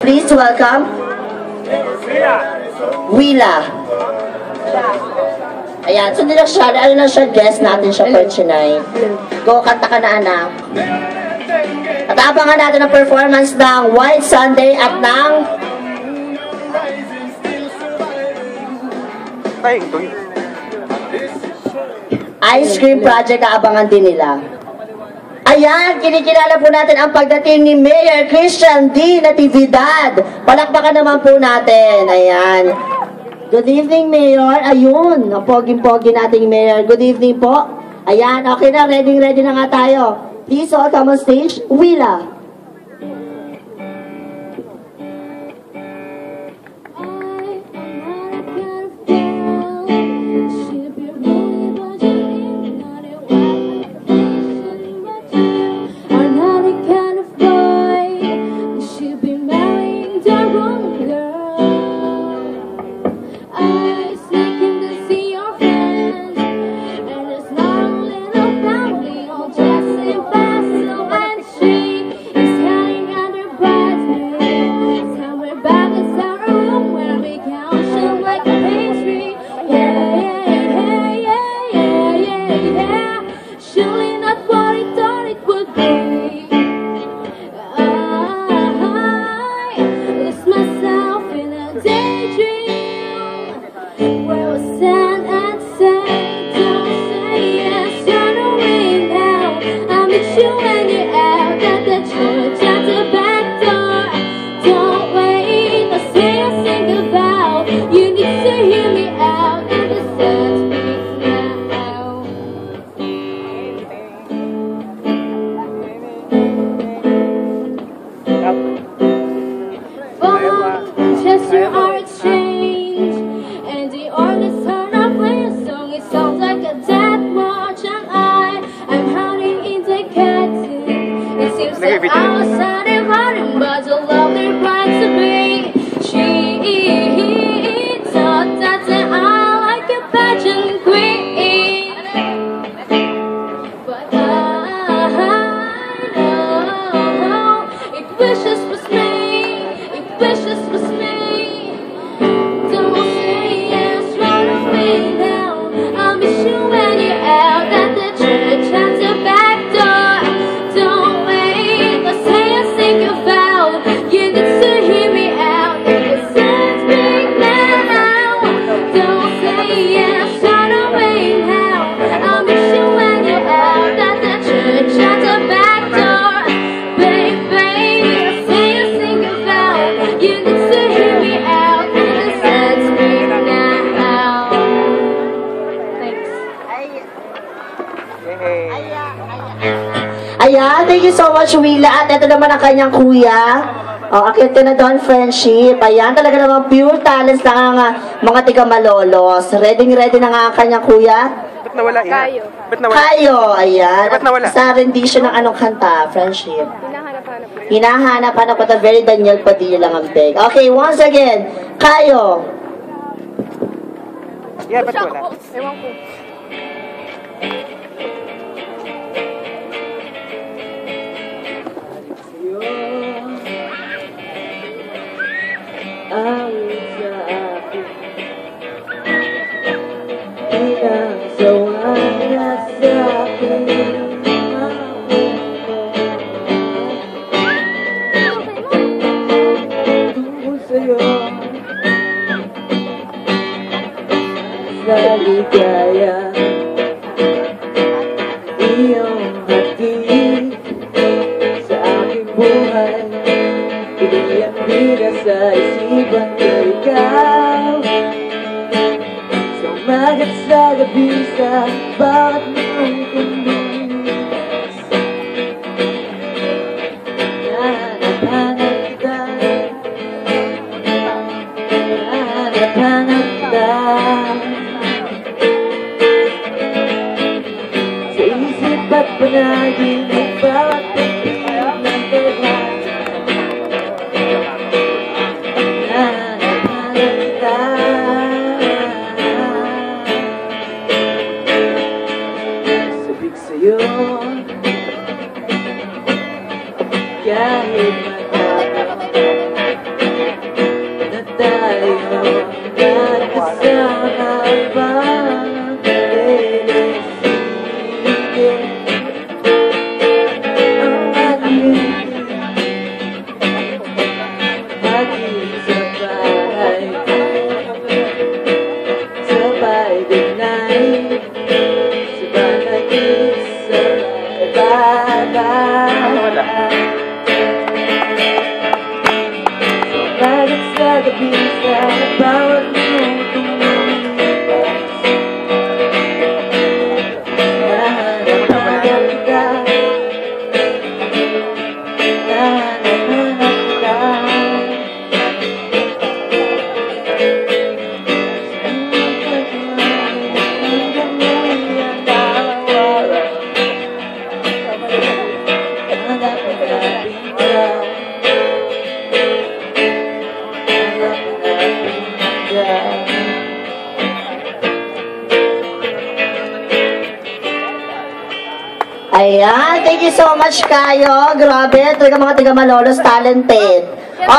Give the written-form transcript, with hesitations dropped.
Please welcome Willa. Ayan, so nila siya, ano na siya, guest natin siya for tonight. Go, kanta ka na, anak. At abangan natin ang performance ng White Sunday at ng Ice Cream Project, aabangan din nila. Ayan, kinikilala po natin ang pagdating ni Mayor Christian D. Natividad. Palakpakan naman po natin. Ayan. Good evening, Mayor. Ayun, ang poging-pogi nating Mayor. Good evening po. Ayan, okay na. Ready na nga tayo. Please welcome on stage, Willa. Ayan, thank you so much, Willa. At ito naman ang kanyang kuya. Akit ka na doon, friendship. Ayan, talaga naman pure talents ng mga tiga-malolos. Ready na nga ang kanyang kuya. Ba't nawala? Kayo. Ba't nawala? Kayo, ayan. Ba't nawala? Sa rendition ng anong kanta, friendship. Hinahanap-hanap ko. Hinahanap-hanap ko. Very Daniel Padilla lang ang beg. Okay, once again. Kayo. Yeah, ba't wala? Ewan ko. Awit sa akin, pinagsawa na sa akin. Tungkol sa'yo, sa ligaya, iyong hatid sa aking buhay. Hindi ang bida sa isipan ko ikaw. Sa umagat sa gabi sa bawat mong kumilos. Hanap-hanap kita, hanap-hanap kita. Sa isip at panaginip bawat pagpilip ng pera. Ayan, thank you so much kayo. Grabe, talaga mga taga Malolos talented. Okay.